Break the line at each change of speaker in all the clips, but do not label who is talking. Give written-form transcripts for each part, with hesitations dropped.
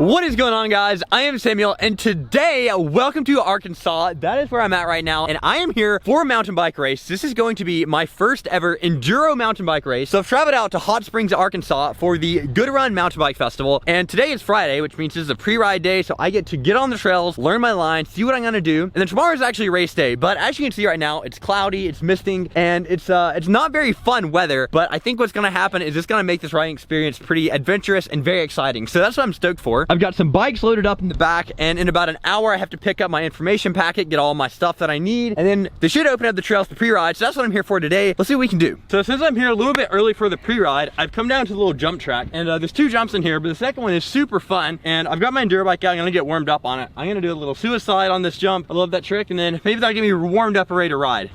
What is going on, guys? I am Samuel, and today, welcome to Arkansas. That is where I'm at right now, and I am here for a mountain bike race. This is going to be my first ever Enduro mountain bike race. So I've traveled out to Hot Springs, Arkansas for the Good Run Mountain Bike Festival, and today is Friday, which means this is a pre-ride day, so I get to get on the trails, learn my line, see what I'm gonna do, and then tomorrow is actually race day. But as you can see right now, it's cloudy, it's misting, and it's not very fun weather, but I think what's gonna happen is it's gonna make this riding experience pretty adventurous and very exciting. So that's what I'm stoked for. I've got some bikes loaded up in the back, and in about an hour I have to pick up my information packet, get all my stuff that I need, and then they should open up the trails for pre-ride. So that's what I'm here for today. Let's see what we can do. So since I'm here a little bit early for the pre-ride, I've come down to the little jump track, and there's two jumps in here, but the second one is super fun, and I've got my Enduro bike out. I'm gonna get warmed up on it. I'm gonna do a little suicide on this jump. I love that trick, and then maybe that'll get me warmed up and ready to ride.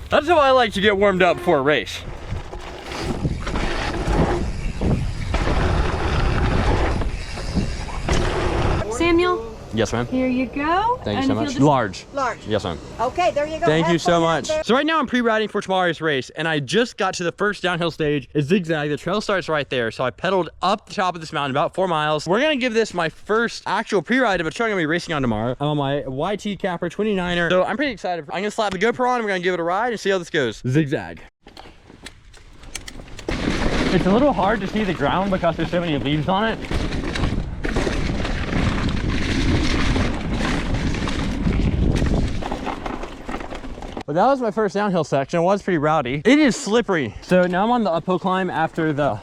That's how I like to get warmed up for a race.
Samuel?
Yes, ma'am.
Here you go.
Thank you so much. Large.
Large.
Yes, ma'am.
Okay, there you go.
Thank
Have
you so
fun
much.
out there.
So right now I'm pre-riding for tomorrow's race, and I just got to the first downhill stage. It's zigzag. The trail starts right there. So I pedaled up the top of this mountain about 4 miles. We're gonna give this my first actual pre-ride of a trail I'm gonna be racing on tomorrow. I'm on my YT Capper 29er. So I'm pretty excited. I'm gonna slap the GoPro on. We're gonna give it a ride and see how this goes. Zigzag. It's a little hard to see the ground because there's so many leaves on it. But that was my first downhill section. It was pretty rowdy. It is slippery. So now I'm on the uphill climb after the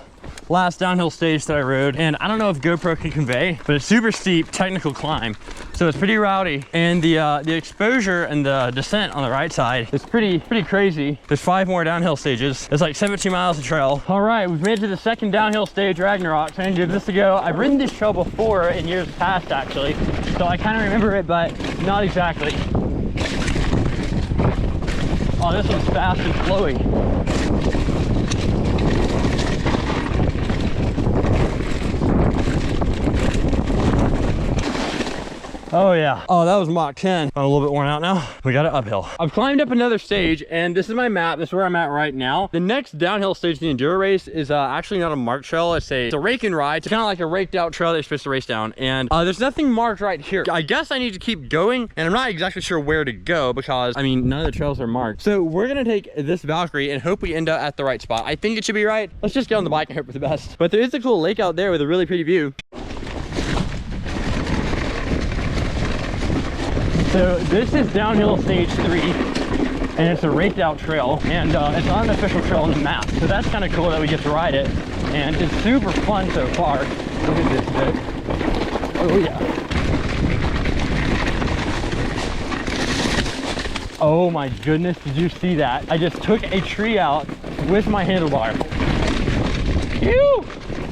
last downhill stage that I rode. And I don't know if GoPro can convey, but it's super steep, technical climb. So it's pretty rowdy. And the exposure and the descent on the right side is pretty crazy. There's 5 more downhill stages. It's like 17 miles of trail. All right, we've made it to the second downhill stage, Ragnarok. So I'm gonna give this a go. I've ridden this trail before in years past, actually. So I kind of remember it, but not exactly. Oh, this one's fast and flowy. Oh yeah. Oh, that was Mach 10. I'm a little bit worn out now. We got it uphill. I've climbed up another stage, and this is my map. This is where I'm at right now. The next downhill stage in the Enduro race is actually not a marked trail. It's a rake and ride. It's kind of like a raked out trail that you're supposed to race down. And there's nothing marked right here. I guess I need to keep going, and I'm not exactly sure where to go because, I mean, none of the trails are marked. So we're gonna take this Valkyrie and hope we end up at the right spot. I think it should be right. Let's just get on the bike and hope for the best. But there is a cool lake out there with a really pretty view. So this is downhill stage 3, and it's a raked out trail, and it's not an official trail on the map. So that's kind of cool that we get to ride it, and it's super fun so far. Look at this bit. Oh yeah. Oh my goodness, did you see that? I just took a tree out with my handlebar. Phew!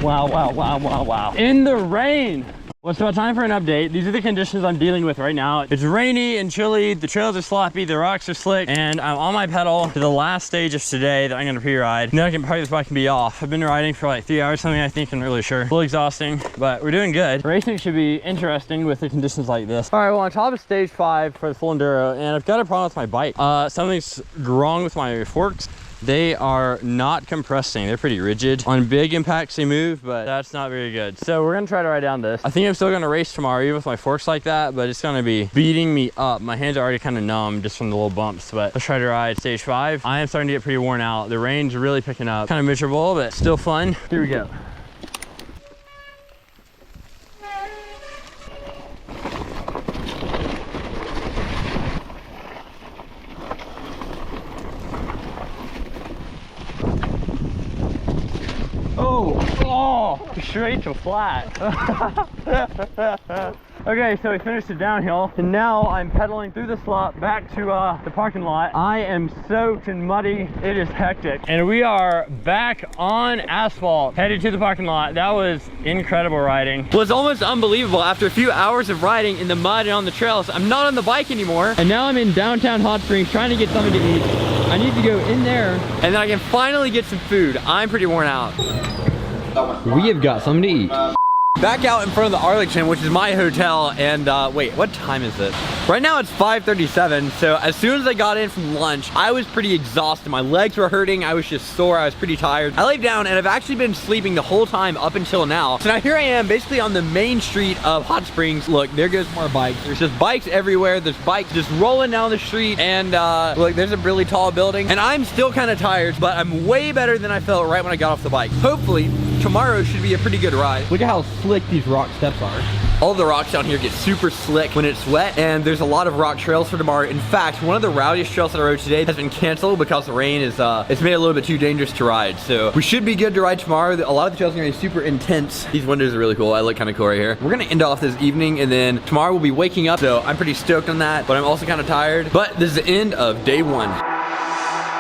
Wow, wow, wow, wow, wow. In the rain. Well, it's about time for an update. These are the conditions I'm dealing with right now. It's rainy and chilly, the trails are sloppy, the rocks are slick, and I'm on my pedal to the last stage of today that I'm gonna pre-ride. Now I can probably this bike can be off. I've been riding for like 3 hours something, I think. I'm not really sure. A little exhausting, but we're doing good. Racing should be interesting with the conditions like this. All right, well, on top of stage 5 for the full Enduro, and I've got a problem with my bike. Something's wrong with my forks. They are not compressing. They're pretty rigid. On big impacts they move, but that's not very good. So we're gonna try to ride down this. I think I'm still gonna race tomorrow even with my forks like that, but it's gonna be beating me up. My hands are already kind of numb just from the little bumps, but let's try to ride stage 5. I am starting to get pretty worn out. The rain's really picking up. Kind of miserable, but still fun. Here we go. Oh, straight to flat. Okay, so we finished the downhill, and now I'm pedaling through the slop back to the parking lot. I am soaked and muddy. It is hectic. And we are back on asphalt, headed to the parking lot. That was incredible riding. Well, it's almost unbelievable. After a few hours of riding in the mud and on the trails, I'm not on the bike anymore. And now I'm in downtown Hot Springs trying to get something to eat. I need to go in there, and then I can finally get some food. I'm pretty worn out. We have got something to eat. back out in front of the Arlington, which is my hotel, and wait, what time is it? Right now it's 5:37, so as soon as I got in from lunch, I was pretty exhausted. My legs were hurting, I was just sore, I was pretty tired. I laid down and I've actually been sleeping the whole time up until now. So now here I am basically on the main street of Hot Springs. Look, there goes more bikes. There's just bikes everywhere. There's bikes just rolling down the street, and look, there's a really tall building. And I'm still kind of tired, but I'm way better than I felt right when I got off the bike. Hopefully, tomorrow should be a pretty good ride. Look at how slick these rock steps are. All the rocks down here get super slick when it's wet, and there's a lot of rock trails for tomorrow. In fact, one of the rowdiest trails that I rode today has been canceled because the rain is it's made it a little bit too dangerous to ride. So we should be good to ride tomorrow. A lot of the trails are gonna be super intense. These windows are really cool. I look kind of cool right here. We're gonna end off this evening, and then tomorrow we'll be waking up. So I'm pretty stoked on that, but I'm also kind of tired. But this is the end of day one.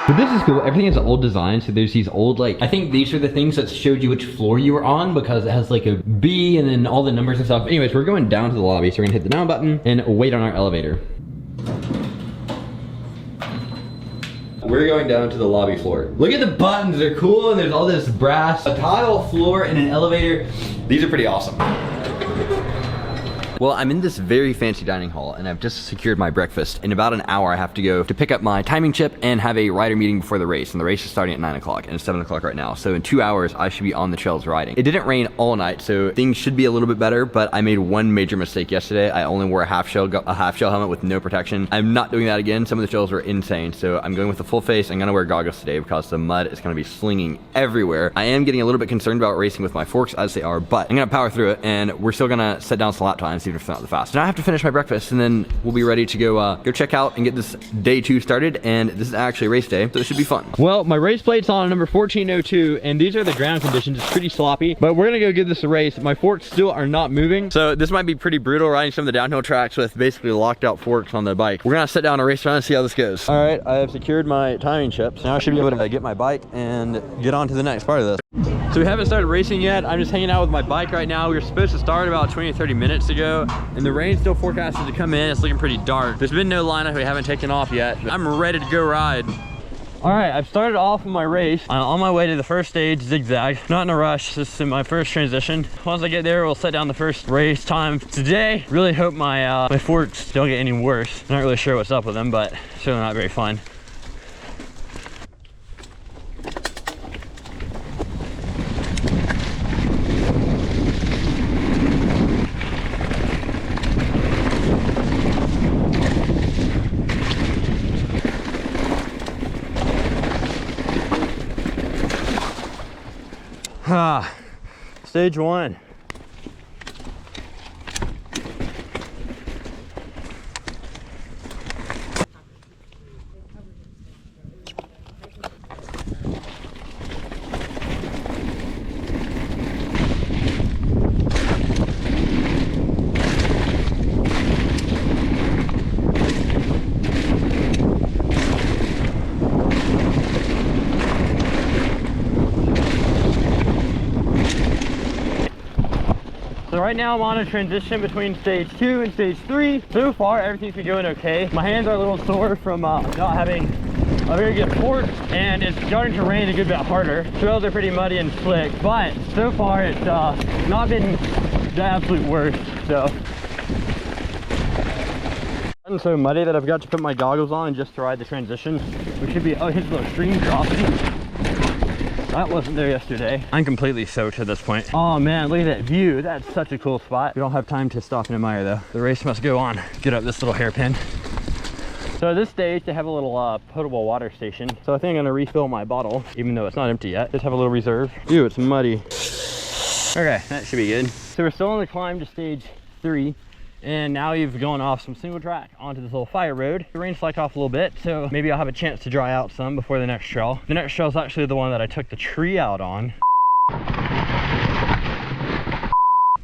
But this is cool. Everything is old design. So there's these old, like, I think these are the things that showed you which floor you were on, because it has like a B and then all the numbers and stuff. Anyways, we're going down to the lobby. So we're gonna hit the down button and wait on our elevator. We're going down to the lobby floor. Look at the buttons, they're cool, and there's all this brass, a tile floor and an elevator. These are pretty awesome. Well, I'm in this very fancy dining hall, and I've just secured my breakfast. In about an hour, I have to go to pick up my timing chip and have a rider meeting before the race. And the race is starting at 9 o'clock, and it's 7 o'clock right now. So in 2 hours, I should be on the trails riding. It didn't rain all night, so things should be a little bit better, but I made one major mistake yesterday. I only wore a half shell helmet with no protection. I'm not doing that again. Some of the trails were insane, so I'm going with the full face. I'm gonna wear goggles today because the mud is gonna be slinging everywhere. I am getting a little bit concerned about racing with my forks as they are, but I'm gonna power through it, and we're still gonna set down some lap times even if it's not the fast. Now I have to finish my breakfast, and then we'll be ready to go check out and get this day 2 started. And this is actually race day, so it should be fun. Well, my race plate's on number 1402, and these are the ground conditions. It's pretty sloppy, but we're gonna go give this a race. My forks still are not moving, so this might be pretty brutal riding some of the downhill tracks with basically locked out forks on the bike. We're gonna sit down and race around and see how this goes. All right, I have secured my timing chips. Now I should be able to get my bike and get on to the next part of this. So we haven't started racing yet. I'm just hanging out with my bike right now. We were supposed to start about 20 or 30 minutes ago, and the rain's still forecasted to come in. It's looking pretty dark. There's been no lineup. We haven't taken off yet. I'm ready to go ride. All right, I've started off with my race. I'm on my way to the first stage, zigzag. Not in a rush. This is my first transition. Once I get there, we'll set down the first race time today. Really hope my my forks don't get any worse. I'm not really sure what's up with them, but certainly not very fun. Stage 1. So right now I'm on a transition between stage 2 and stage 3. So far everything's been going okay. My hands are a little sore from not having a very good fork, and it's starting to rain a good bit harder. Trails are pretty muddy and slick, but so far it's not been the absolute worst. So it's so muddy that I've got to put my goggles on just to ride the transition. We should be, oh, here's a little stream dropping. That wasn't there yesterday. I'm completely soaked at this point. Oh man, look at that view. That's such a cool spot. We don't have time to stop and admire though. The race must go on. Get up this little hairpin. So at this stage, they have a little potable water station. So I think I'm gonna refill my bottle, even though it's not empty yet. Just have a little reserve. Ew, it's muddy. Okay, that should be good. So we're still on the climb to stage 3. And now you've gone off some single track onto this little fire road. The rain slacked off a little bit, so maybe I'll have a chance to dry out some before the next trail. The next trail is actually the one that I took the tree out on. I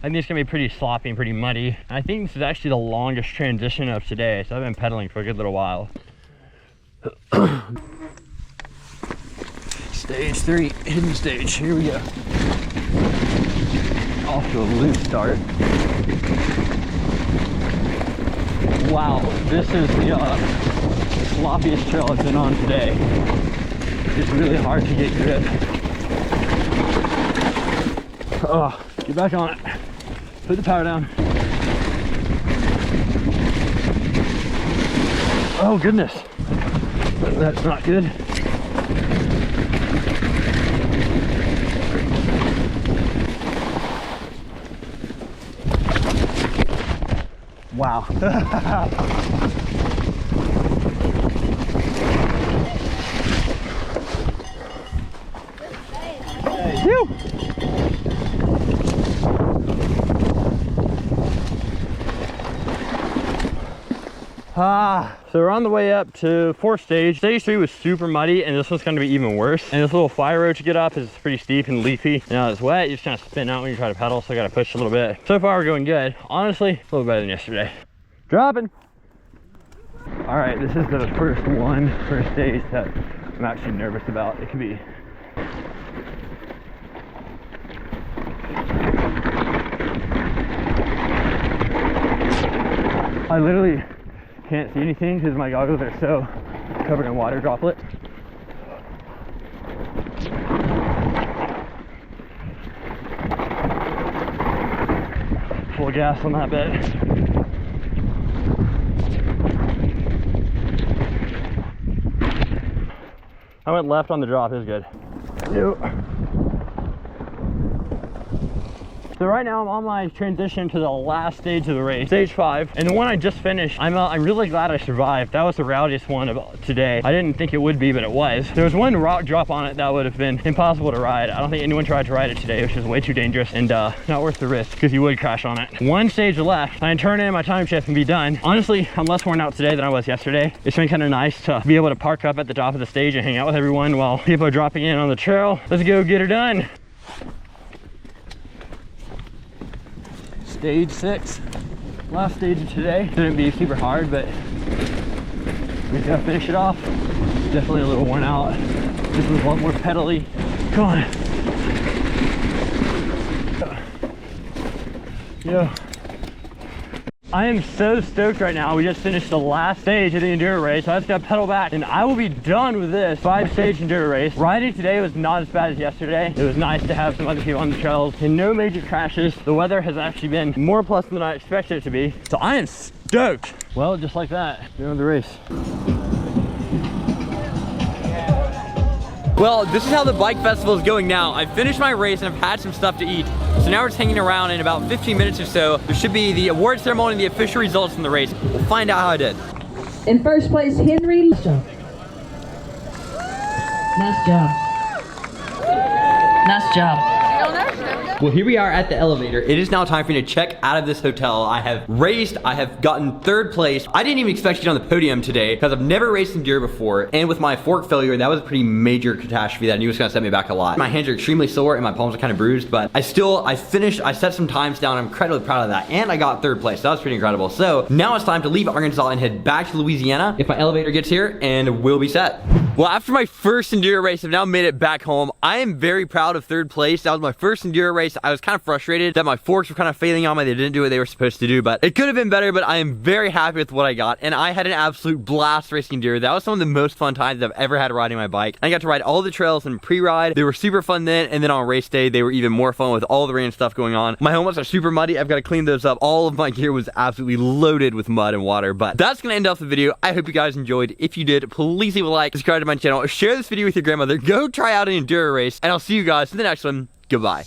think it's gonna be pretty sloppy and pretty muddy. I think this is actually the longest transition of today, so I've been pedaling for a good little while. Stage 3, hidden stage, here we go. Off to a loose start. Wow, this is the sloppiest trail I've been on today. It's really hard to get grip. Oh, get back on it. Put the power down. Oh goodness, that's not good. Wow. Whew. So we're on the way up to fourth stage. Stage 3 was super muddy, and this one's going to be even worse. And this little fire road to get up is pretty steep and leafy. Now it's wet, you just kind of spin out when you try to pedal, so I got to push a little bit. So far we're going good. Honestly, a little better than yesterday. Dropping. All right, this is the first stage that I'm actually nervous about. It could be I literally can't see anything because my goggles are so covered in water droplets. Full gas on that bit. I went left on the drop, it was good. Nope. So right now I'm on my transition to the last stage of the race, stage 5, and the one I just finished. I'm really glad I survived. That was the rowdiest one of today. I didn't think it would be, but it was. There was one rock drop on it that would have been impossible to ride. I don't think anyone tried to ride it today, which is way too dangerous and not worth the risk because you would crash on it. One stage left. I can turn in my time shift and be done. Honestly, I'm less worn out today than I was yesterday. It's been kind of nice to be able to park up at the top of the stage and hang out with everyone while people are dropping in on the trail. Let's go get her done. Stage 6, last stage of today. Shouldn't be super hard, but we gotta finish it off. Definitely a little worn out. This was a lot more pedally. Come on. Yo. I am so stoked right now. We just finished the last stage of the Enduro race. So I just gotta pedal back and I will be done with this 5-stage Enduro race. Riding today was not as bad as yesterday. It was nice to have some other people on the trails and no major crashes. The weather has actually been more pleasant than I expected it to be. So I am stoked. Well, just like that, doing the race. Well, this is how the bike festival is going now. I've finished my race and I've had some stuff to eat. So now we're just hanging around. In about 15 minutes or so, there should be the award ceremony and the official results from the race. We'll find out how I did.
In first place, Henry. Nice job. Nice job. Nice job.
Well, here we are at the elevator. It is now time for me to check out of this hotel. I have raced, I have gotten 3rd place. I didn't even expect to get on the podium today because I've never raced Enduro before. And with my fork failure, that was a pretty major catastrophe that I knew was gonna set me back a lot. My hands are extremely sore and my palms are kind of bruised, but I finished, I set some times down. I'm incredibly proud of that. And I got 3rd place. That was pretty incredible. So now it's time to leave Arkansas and head back to Louisiana if my elevator gets here, and we'll be set. Well, after my first Enduro race, I've now made it back home. I am very proud of 3rd place. That was my first Enduro race. I was kind of frustrated that my forks were kind of failing on me. They didn't do what they were supposed to do, but it could have been better, but I am very happy with what I got, and I had an absolute blast racing Enduro. That was some of the most fun times I've ever had riding my bike. I got to ride all the trails in pre-ride. They were super fun then, and then on race day, they were even more fun with all the rain and stuff going on. My helmets are super muddy. I've got to clean those up. All of my gear was absolutely loaded with mud and water, but that's going to end off the video. I hope you guys enjoyed. If you did, please leave a like, subscribe to my channel, share this video with your grandmother, go try out an Enduro race, and I'll see you guys in the next one. Goodbye.